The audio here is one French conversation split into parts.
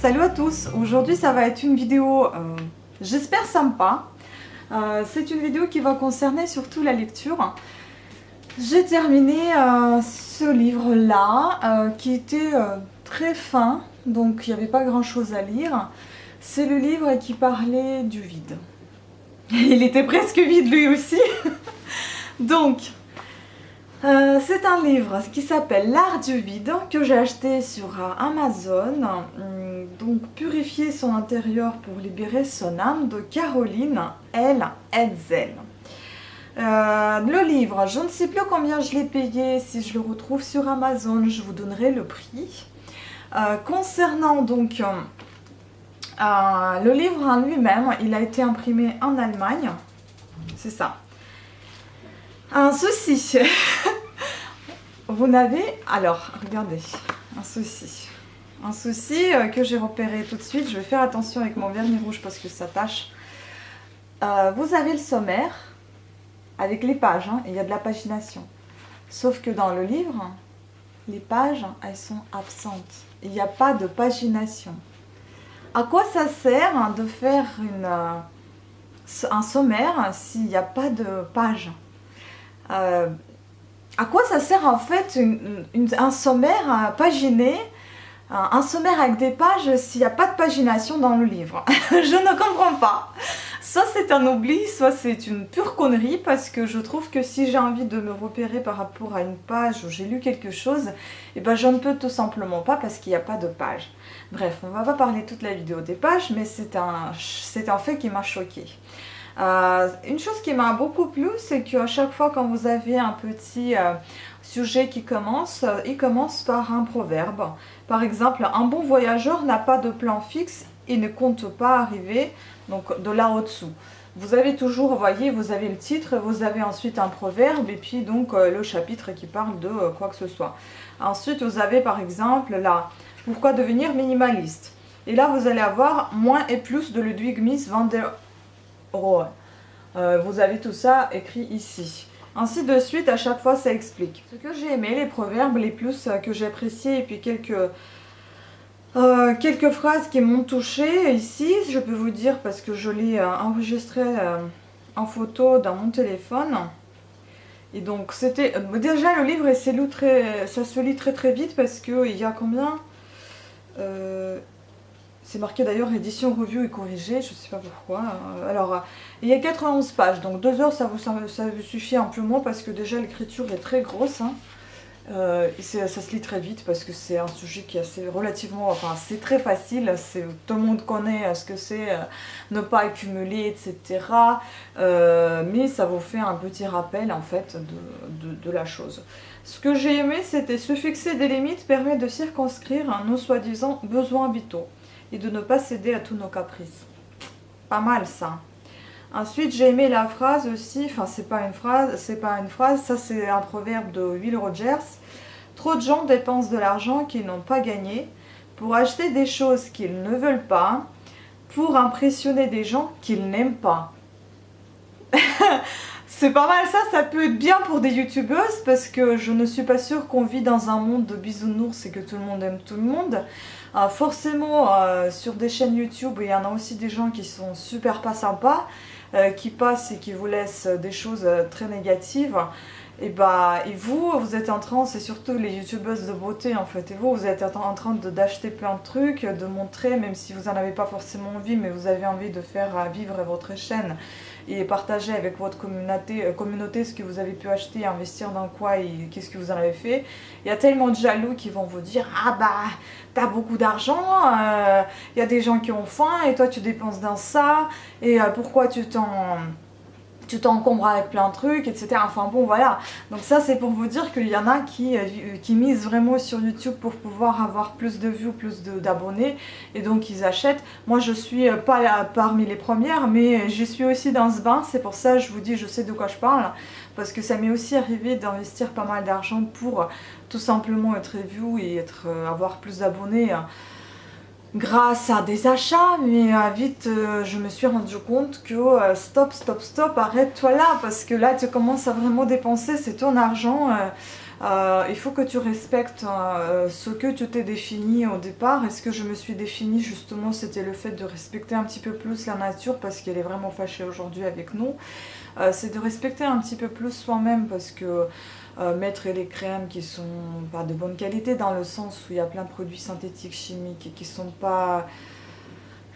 Salut à tous, aujourd'hui ça va être une vidéo, j'espère sympa. C'est une vidéo qui va concerner surtout la lecture. J'ai terminé ce livre-là, qui était très fin, donc il n'y avait pas grand-chose à lire. C'est le livre qui parlait du vide. Il était presque vide lui aussi. Donc, c'est un livre qui s'appelle L'art du vide, que j'ai acheté sur Amazon. Donc, Purifier son intérieur pour libérer son âme, de Caroline L. Hetzel. Le livre, je ne sais plus combien je l'ai payé. Si je le retrouve sur Amazon, je vous donnerai le prix. Concernant donc le livre en lui-même, il a été imprimé en Allemagne. C'est ça. Un souci. Vous n'avez... Alors, regardez. Un souci. Un souci que j'ai repéré tout de suite. Je vais faire attention avec mon vernis rouge parce que ça tâche. Vous avez le sommaire avec les pages. Hein, et il y a de la pagination. Sauf que dans le livre, les pages, elles sont absentes. Il n'y a pas de pagination. À quoi ça sert de faire un sommaire s'il n'y a pas de pages? À quoi ça sert en fait un sommaire paginé, un sommaire avec des pages s'il n'y a pas de pagination dans le livre? Je ne comprends pas. Soit c'est un oubli, soit c'est une pure connerie, parce que je trouve que si j'ai envie de me repérer par rapport à une page où j'ai lu quelque chose, et ben je ne peux tout simplement pas parce qu'il n'y a pas de page. Bref, on ne va pas parler toute la vidéo des pages, mais c'est un fait qui m'a choquée. Une chose qui m'a beaucoup plu, c'est qu'à chaque fois quand vous avez un petit sujet qui commence, il commence par un proverbe. Par exemple, un bon voyageur n'a pas de plan fixe et ne compte pas arriver donc de là au-dessous. Vous avez toujours, vous voyez, vous avez le titre, vous avez ensuite un proverbe et puis donc le chapitre qui parle de quoi que ce soit. Ensuite, vous avez par exemple là, pourquoi devenir minimaliste. Et là, vous allez avoir moins et plus de Ludwig Mies van der Rohe. Vous avez tout ça écrit ici. Ainsi de suite, à chaque fois, ça explique. Ce que j'ai aimé, les proverbes, les plus que j'ai appréciés, et puis quelques phrases qui m'ont touchée ici, je peux vous dire, parce que je l'ai enregistré en photo dans mon téléphone. Et donc, c'était... déjà, le livre, ça se lit très très vite, parce qu'il y a combien c'est marqué d'ailleurs édition review et corrigée, je ne sais pas pourquoi. Alors, il y a 91 pages, donc 2 heures ça vous suffit amplement parce que déjà l'écriture est très grosse. Hein. Et ça se lit très vite parce que c'est un sujet qui est assez relativement, enfin c'est très facile, tout le monde connaît ce que c'est, ne pas accumuler, etc. Mais ça vous fait un petit rappel en fait de la chose. Ce que j'ai aimé, c'était se fixer des limites permet de circonscrire nos soi-disant besoins vitaux et de ne pas céder à tous nos caprices. Pas mal ça. Ensuite, j'ai aimé la phrase aussi, enfin c'est pas une phrase, ça c'est un proverbe de Will Rogers. Trop de gens dépensent de l'argent qu'ils n'ont pas gagné pour acheter des choses qu'ils ne veulent pas, pour impressionner des gens qu'ils n'aiment pas. C'est pas mal ça peut être bien pour des youtubeuses parce que je ne suis pas sûre qu'on vit dans un monde de bisounours et que tout le monde aime tout le monde. Forcément, sur des chaînes YouTube, il y en a aussi des gens qui sont super pas sympas, qui passent et qui vous laissent des choses très négatives. Et vous êtes en train, c'est surtout les youtubeuses de beauté en fait, et vous êtes en train d'acheter plein de trucs, de montrer, même si vous n'en avez pas forcément envie, mais vous avez envie de faire vivre votre chaîne et partager avec votre communauté ce que vous avez pu acheter, investir dans quoi et qu'est-ce que vous en avez fait. Il y a tellement de jaloux qui vont vous dire « Ah bah, t'as beaucoup d'argent, il y a des gens qui ont faim et toi tu dépenses dans ça, et pourquoi tu t'encombres avec plein de trucs, etc. » Enfin bon, voilà. Donc ça, c'est pour vous dire qu'il y en a qui misent vraiment sur YouTube pour pouvoir avoir plus de vues, plus d'abonnés. Et donc, ils achètent. Moi, je suis pas parmi les premières, mais je suis aussi dans ce bain. C'est pour ça que je vous dis, je sais de quoi je parle. Parce que ça m'est aussi arrivé d'investir pas mal d'argent pour tout simplement être vue et avoir plus d'abonnés. Grâce à des achats, mais vite je me suis rendu compte que stop, arrête-toi là, parce que là tu commences à vraiment dépenser, c'est ton argent, Il faut que tu respectes ce que tu t'es défini au départ. Et ce que je me suis défini justement, c'était le fait de respecter un petit peu plus la nature parce qu'elle est vraiment fâchée aujourd'hui avec nous. C'est de respecter un petit peu plus soi-même parce que mettre les crèmes qui sont pas de bonne qualité dans le sens où il y a plein de produits synthétiques, chimiques et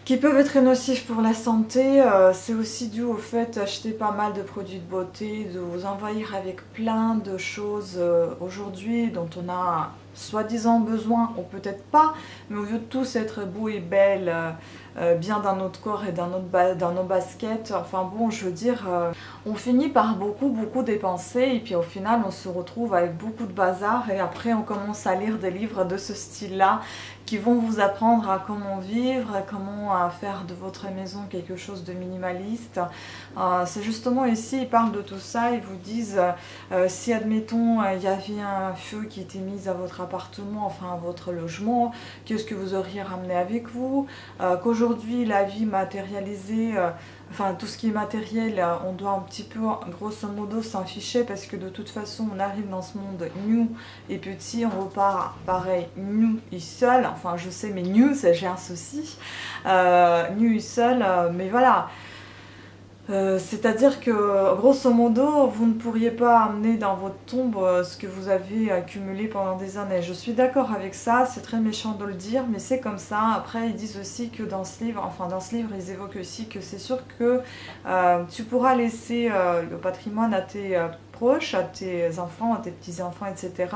qui peuvent être nocifs pour la santé, c'est aussi dû au fait d'acheter pas mal de produits de beauté, de vous envahir avec plein de choses aujourd'hui dont on a soi-disant besoin, ou peut-être pas, mais au lieu de tous être beaux et belles, bien dans notre corps et dans nos baskets, enfin bon, je veux dire, on finit par beaucoup dépenser et puis au final on se retrouve avec beaucoup de bazar et après on commence à lire des livres de ce style-là qui vont vous apprendre à comment vivre, à comment faire de votre maison quelque chose de minimaliste. C'est justement ici, ils parlent de tout ça, ils vous disent si admettons il y avait un feu qui était mis à votre appartement, enfin à votre logement, qu'est-ce que vous auriez ramené avec vous, qu'aujourd'hui la vie matérialisée, enfin tout ce qui est matériel, on doit un petit peu grosso modo s'en ficher parce que de toute façon on arrive dans ce monde new et petit, on repart pareil new et seul, enfin je sais mais new j'ai un souci, new et seul, mais voilà. C'est-à-dire que grosso modo vous ne pourriez pas amener dans votre tombe ce que vous avez accumulé pendant des années. Je suis d'accord avec ça, c'est très méchant de le dire mais c'est comme ça. Après ils disent aussi que dans ce livre, ils évoquent aussi que c'est sûr que tu pourras laisser le patrimoine à tes proches, à tes enfants, à tes petits-enfants, etc.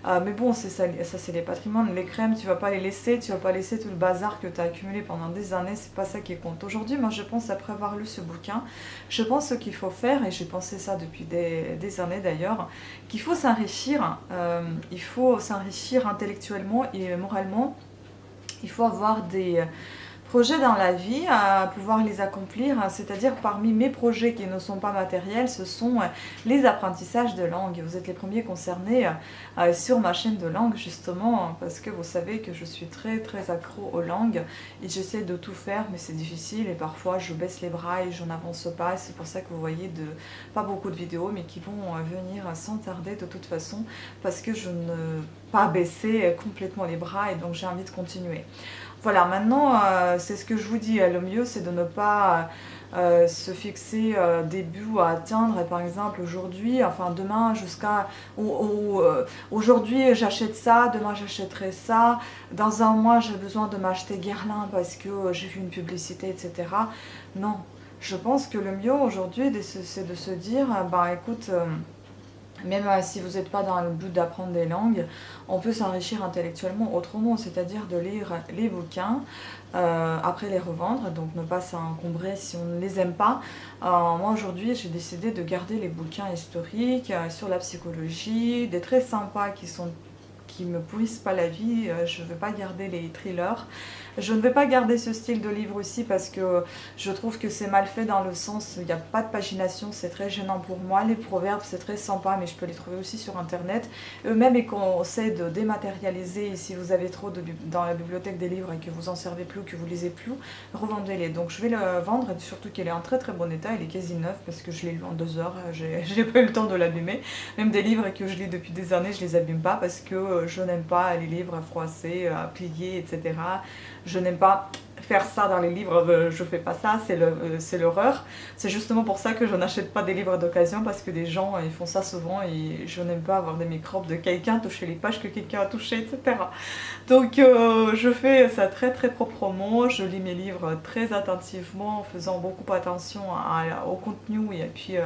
Mais bon, ça c'est les patrimoines, les crèmes, tu vas pas les laisser, tu vas pas laisser tout le bazar que tu as accumulé pendant des années, c'est pas ça qui compte. Aujourd'hui, moi je pense, après avoir lu ce bouquin, je pense ce qu'il faut faire, et j'ai pensé ça depuis des années d'ailleurs, qu'il faut s'enrichir, il faut s'enrichir intellectuellement et moralement, il faut avoir des projets dans la vie, à pouvoir les accomplir, c'est-à-dire parmi mes projets qui ne sont pas matériels, ce sont les apprentissages de langue. Vous êtes les premiers concernés sur ma chaîne de langue justement, parce que vous savez que je suis très accro aux langues et j'essaie de tout faire, mais c'est difficile et parfois je baisse les bras et je n'avance pas, et c'est pour ça que vous voyez pas beaucoup de vidéos, mais qui vont venir sans tarder de toute façon, parce que je ne pas baisser complètement les bras et donc j'ai envie de continuer. Voilà, maintenant, c'est ce que je vous dis, le mieux c'est de ne pas se fixer des buts à atteindre, et par exemple aujourd'hui, enfin demain jusqu'à aujourd'hui j'achète ça, demain j'achèterai ça, dans un mois j'ai besoin de m'acheter Guerlain parce que j'ai vu une publicité, etc. Non, je pense que le mieux aujourd'hui c'est de se dire, bah écoute, même si vous n'êtes pas dans le but d'apprendre des langues, on peut s'enrichir intellectuellement autrement, c'est-à-dire de lire les bouquins, après les revendre, donc ne pas s'encombrer si on ne les aime pas. Moi aujourd'hui j'ai décidé de garder les bouquins historiques sur la psychologie, des très sympas qui me pourrissent pas la vie, je ne veux pas garder les thrillers. Je ne vais pas garder ce style de livre aussi parce que je trouve que c'est mal fait dans le sens, il n'y a pas de pagination, c'est très gênant pour moi. Les proverbes c'est très sympa mais je peux les trouver aussi sur internet. Eux-mêmes ils conseillent de dématérialiser, et si vous avez trop dans la bibliothèque des livres et que vous en servez plus, que vous lisez plus, revendez-les. Donc je vais le vendre, et surtout qu'il est en très bon état, il est quasi neuf parce que je l'ai lu en 2 heures, j'ai pas eu le temps de l'abîmer. Même des livres que je lis depuis des années, je les abîme pas parce que je n'aime pas les livres froissés, pliés, etc. Je n'aime pas faire ça dans les livres, je fais pas ça, c'est l'horreur. C'est justement pour ça que je n'achète pas des livres d'occasion, parce que des gens ils font ça souvent et je n'aime pas avoir des microbes de quelqu'un, toucher les pages que quelqu'un a touchées, etc. Donc je fais ça très proprement, je lis mes livres très attentivement en faisant beaucoup attention au contenu et puis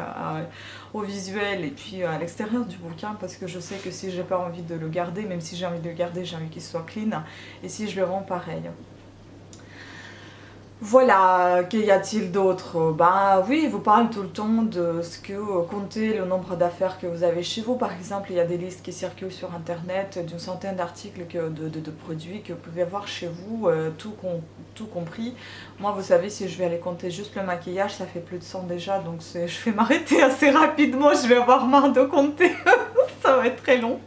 au visuel et puis à l'extérieur du bouquin, parce que je sais que si j'ai pas envie de le garder, même si j'ai envie de le garder, j'ai envie qu'il soit clean, et si je le rends pareil. Voilà, qu'y a-t-il d'autre? Bah oui, vous parle tout le temps de ce que comptez le nombre d'affaires que vous avez chez vous. Par exemple, il y a des listes qui circulent sur internet d'une centaine d'articles de produits que vous pouvez avoir chez vous, tout compris. Moi, vous savez, si je vais aller compter juste le maquillage, ça fait plus de 100 déjà, donc je vais m'arrêter assez rapidement, je vais avoir marre de compter, ça va être très long.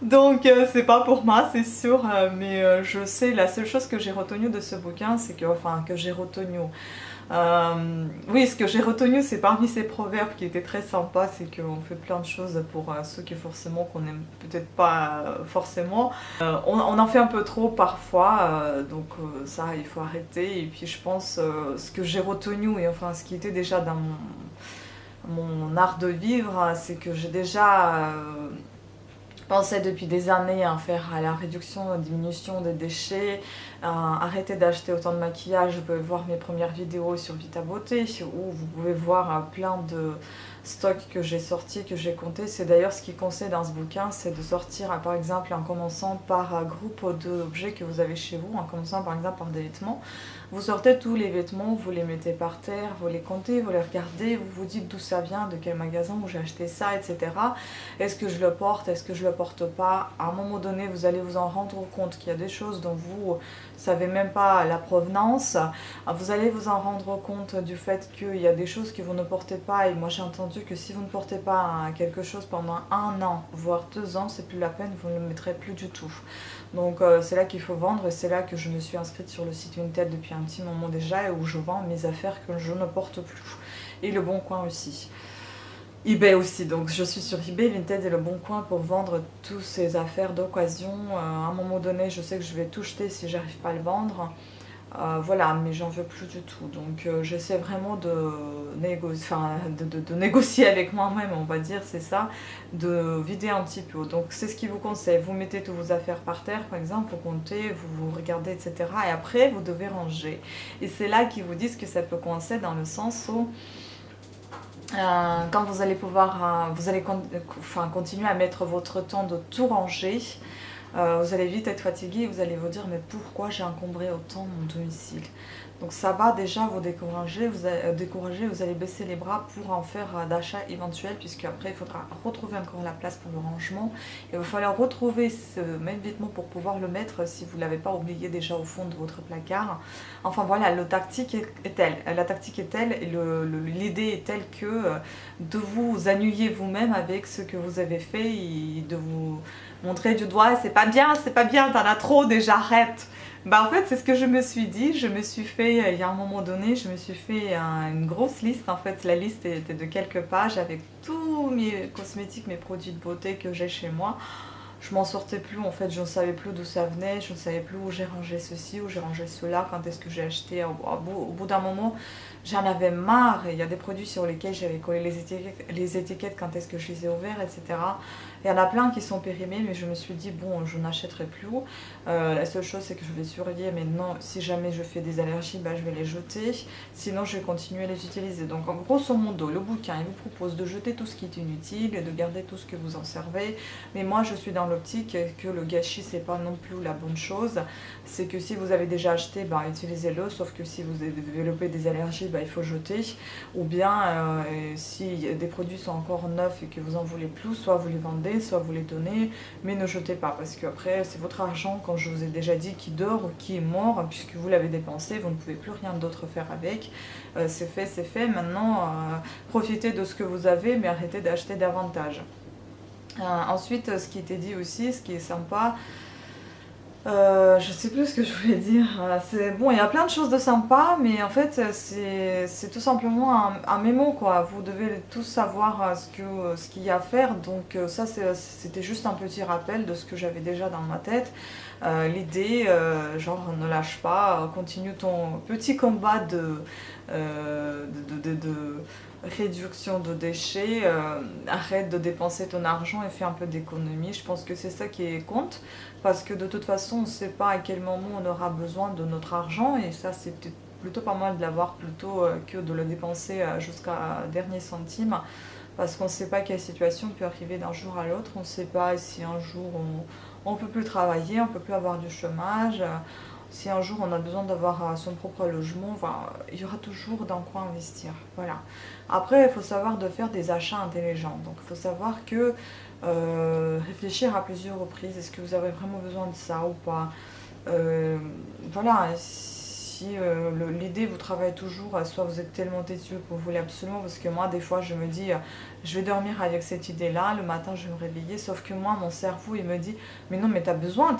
Donc c'est pas pour moi, c'est sûr, mais je sais, la seule chose que j'ai retenue de ce bouquin, c'est que, enfin, que j'ai retenu, Oui, ce que j'ai retenu, c'est parmi ces proverbes qui étaient très sympas, c'est qu'on fait plein de choses pour ceux qui forcément qu'on n'aime peut-être pas forcément. On en fait un peu trop parfois, donc ça, il faut arrêter. Et puis je pense, ce que j'ai retenu, et enfin ce qui était déjà dans mon art de vivre, c'est que j'ai déjà pensé depuis des années à faire à la réduction, à la diminution des déchets, arrêter d'acheter autant de maquillage. Vous pouvez voir mes premières vidéos sur Vita Beauté, où vous pouvez voir plein de stocks que j'ai sortis, que j'ai comptés. C'est d'ailleurs ce qu'il conseille dans ce bouquin, c'est de sortir par exemple en commençant par un groupe d'objets que vous avez chez vous, en commençant par exemple par des vêtements. Vous sortez tous les vêtements, vous les mettez par terre, vous les comptez, vous les regardez, vous vous dites d'où ça vient, de quel magasin, où j'ai acheté ça, etc. Est-ce que je le porte, est-ce que je le porte pas? À un moment donné, vous allez vous en rendre compte qu'il y a des choses dont vous savez même pas la provenance. Vous allez vous en rendre compte du fait qu'il y a des choses que vous ne portez pas. Et moi j'ai entendu que si vous ne portez pas quelque chose pendant 1 an, voire 2 ans, c'est plus la peine, vous ne le mettrez plus du tout. Donc c'est là qu'il faut vendre, et c'est là que je me suis inscrite sur le site Vinted depuis un petit moment déjà, et où je vends mes affaires que je ne porte plus. Et Le Bon Coin aussi. eBay aussi, donc je suis sur eBay, Vinted et Le Bon Coin pour vendre toutes ces affaires d'occasion. À un moment donné, je sais que je vais tout jeter si j'arrive pas à le vendre. Voilà, mais j'en veux plus du tout. Donc j'essaie vraiment de négocier avec moi-même, on va dire, c'est ça, de vider un petit peu. Donc c'est ce qu'il vous conseille. Vous mettez toutes vos affaires par terre, par exemple, vous comptez, vous regardez, etc. Et après, vous devez ranger. Et c'est là qu'ils vous disent que ça peut coincer dans le sens où quand vous allez pouvoir, continuer à mettre votre temps de tout ranger, vous allez vite être fatigué et vous allez vous dire mais pourquoi j'ai encombré autant mon domicile. Donc ça va déjà vous décourager, vous allez baisser les bras pour en faire d'achat éventuel, puisque après il faudra retrouver encore la place pour le rangement. Il va falloir retrouver ce même vêtement pour pouvoir le mettre si vous ne l'avez pas oublié déjà au fond de votre placard. Enfin voilà, la tactique est telle, et l'idée est telle que de vous annuler vous-même avec ce que vous avez fait et de vous montrer du doigt, c'est pas bien, t'en as trop déjà, arrête. Bah en fait c'est ce que je me suis dit, je me suis fait, il y a un moment donné, je me suis fait une grosse liste. En fait la liste était de quelques pages avec tous mes cosmétiques, mes produits de beauté que j'ai chez moi. Je m'en sortais plus en fait, je ne savais plus d'où ça venait, je ne savais plus où j'ai rangé ceci, où j'ai rangé cela, quand est-ce que j'ai acheté. Au bout d'un moment, j'en avais marre. Il y a des produits sur lesquels j'avais collé les étiquettes quand est-ce que je les ai ouverts, etc. Il y en a plein qui sont périmés, mais je me suis dit, bon, je n'achèterai plus. La seule chose, c'est que je vais surveiller. Maintenant, si jamais je fais des allergies, bah, je vais les jeter. Sinon, je vais continuer à les utiliser. Donc, en grosso modo, le bouquin, il vous propose de jeter tout ce qui est inutile et de garder tout ce que vous en servez. Mais moi, je suis dans l'optique que le gâchis, c'est pas non plus la bonne chose. C'est que si vous avez déjà acheté, bah, utilisez-le. Sauf que si vous avez développé des allergies, bah, il faut jeter. Ou bien, si des produits sont encore neufs et que vous en voulez plus, soit vous les vendez, soit vous les donnez, mais ne jetez pas, parce qu'après c'est votre argent, quand je vous ai déjà dit, qui dort ou qui est mort, puisque vous l'avez dépensé, vous ne pouvez plus rien d'autre faire avec. C'est fait, maintenant profitez de ce que vous avez, mais arrêtez d'acheter davantage. Ensuite, ce qui était dit aussi, ce qui est sympa, je sais plus ce que je voulais dire. Bon, il y a plein de choses de sympa, mais en fait, c'est tout simplement un mémo, quoi. Vous devez tous savoir ce qu'il y a à faire. Donc ça, c'était juste un petit rappel de ce que j'avais déjà dans ma tête. L'idée, genre, ne lâche pas, continue ton petit combat de réduction de déchets, arrête de dépenser ton argent et fais un peu d'économie. Je pense que c'est ça qui compte, parce que de toute façon on ne sait pas à quel moment on aura besoin de notre argent, et ça c'est plutôt pas mal de l'avoir plutôt que de le dépenser jusqu'à dernier centime, parce qu'on ne sait pas quelle situation peut arriver d'un jour à l'autre. On ne sait pas si un jour on ne peut plus travailler, on ne peut plus avoir du chômage, si un jour on a besoin d'avoir son propre logement, enfin, il y aura toujours dans quoi investir. Voilà. Après, il faut savoir de faire des achats intelligents. Donc il faut savoir que réfléchir à plusieurs reprises, est-ce que vous avez vraiment besoin de ça ou pas. Voilà, si l'idée vous travaille toujours, soit vous êtes tellement têtu que vous voulez absolument, parce que moi des fois je me dis je vais dormir avec cette idée là, le matin je vais me réveiller, sauf que moi mon cerveau il me dit mais non, mais t'as besoin.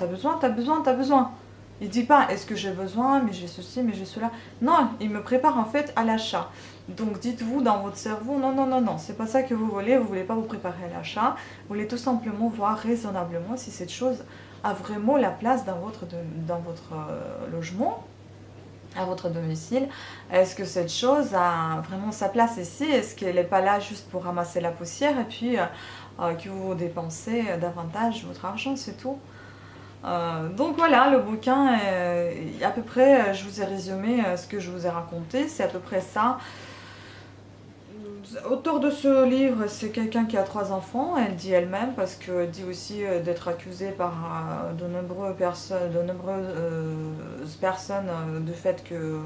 Il dit pas est-ce que j'ai besoin, mais j'ai ceci, mais j'ai cela. Non, il me prépare en fait à l'achat. Donc dites-vous dans votre cerveau, non, non, non, non, c'est pas ça que vous voulez pas vous préparer à l'achat, vous voulez tout simplement voir raisonnablement si cette chose a vraiment la place dans votre logement, à votre domicile. Est-ce que cette chose a vraiment sa place ici? Est-ce qu'elle n'est pas là juste pour ramasser la poussière et puis que vous dépensez davantage votre argent, c'est tout. Donc voilà, le bouquin, à peu près, je vous ai résumé ce que je vous ai raconté, c'est à peu près ça. Auteur de ce livre, c'est quelqu'un qui a 3 enfants, elle dit elle-même, parce qu'elle dit aussi d'être accusée par de nombreuses personnes du fait que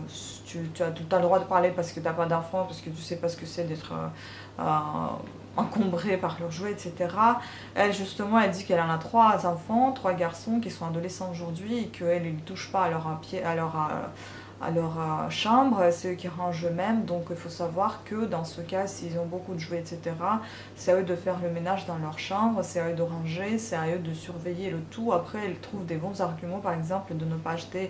tu as le droit de parler parce que tu n'as pas d'enfants, parce que tu sais pas ce que c'est d'être encombré par leurs jouets, etc. Elle, justement, elle dit qu'elle en a 3 enfants, 3 garçons qui sont adolescents aujourd'hui et qu'elle ne touche pas à leur chambre, c'est eux qui rangent eux-mêmes, donc il faut savoir que dans ce cas, s'ils ont beaucoup de jouets, etc., c'est à eux de faire le ménage dans leur chambre, c'est à eux de ranger, c'est à eux de surveiller le tout. Après, ils trouvent des bons arguments, par exemple, de ne pas acheter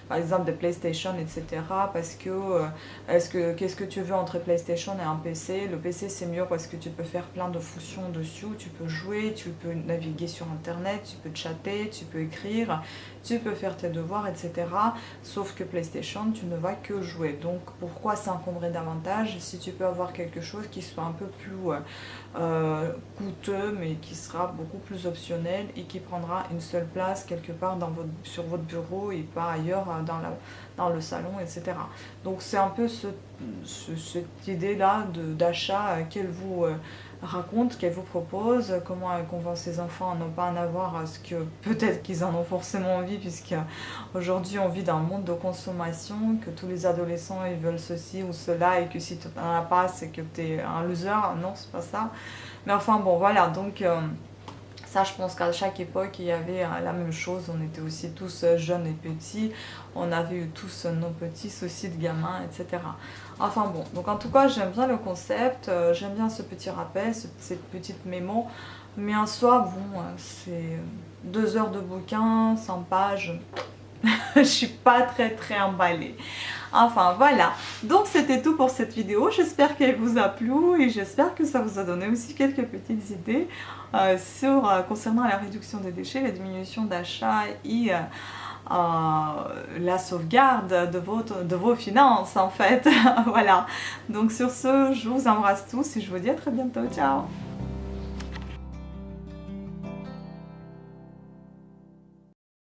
par exemple des PlayStation, etc., parce que, qu'est-ce que tu veux entre PlayStation et un PC? Le PC, c'est mieux parce que tu peux faire plein de fonctions dessus, tu peux jouer, tu peux naviguer sur Internet, tu peux chatter, tu peux écrire, tu peux faire tes devoirs, etc. Sauf que PlayStation, tu ne vas que jouer. Donc pourquoi s'encombrer davantage si tu peux avoir quelque chose qui soit un peu plus coûteux, mais qui sera beaucoup plus optionnel et qui prendra une seule place quelque part sur votre bureau et pas ailleurs dans le salon, etc. Donc c'est un peu cette idée-là d'achat qu'elle vous raconte, qu'elle vous propose, comment elle convainc ses enfants à ne pas en avoir, ce que peut-être qu'ils en ont forcément envie, puisqu'aujourd'hui on vit dans un monde de consommation, que tous les adolescents ils veulent ceci ou cela, et que si tu n'en as pas, c'est que tu es un loser. Non, c'est pas ça. Mais enfin bon, voilà, donc ça, je pense qu'à chaque époque, il y avait la même chose. On était aussi tous jeunes et petits. On avait eu tous nos petits soucis de gamins, etc. Enfin bon, donc en tout cas, j'aime bien le concept. J'aime bien ce petit rappel, cette petite mémo. Mais en soi, bon, c'est 2 heures de bouquin, 100 pages. Je suis pas très emballée. Enfin voilà, donc c'était tout pour cette vidéo. J'espère qu'elle vous a plu et j'espère que ça vous a donné aussi quelques petites idées concernant la réduction des déchets, la diminution d'achat et la sauvegarde de vos finances en fait. Voilà, donc sur ce, je vous embrasse tous et je vous dis à très bientôt. Ciao!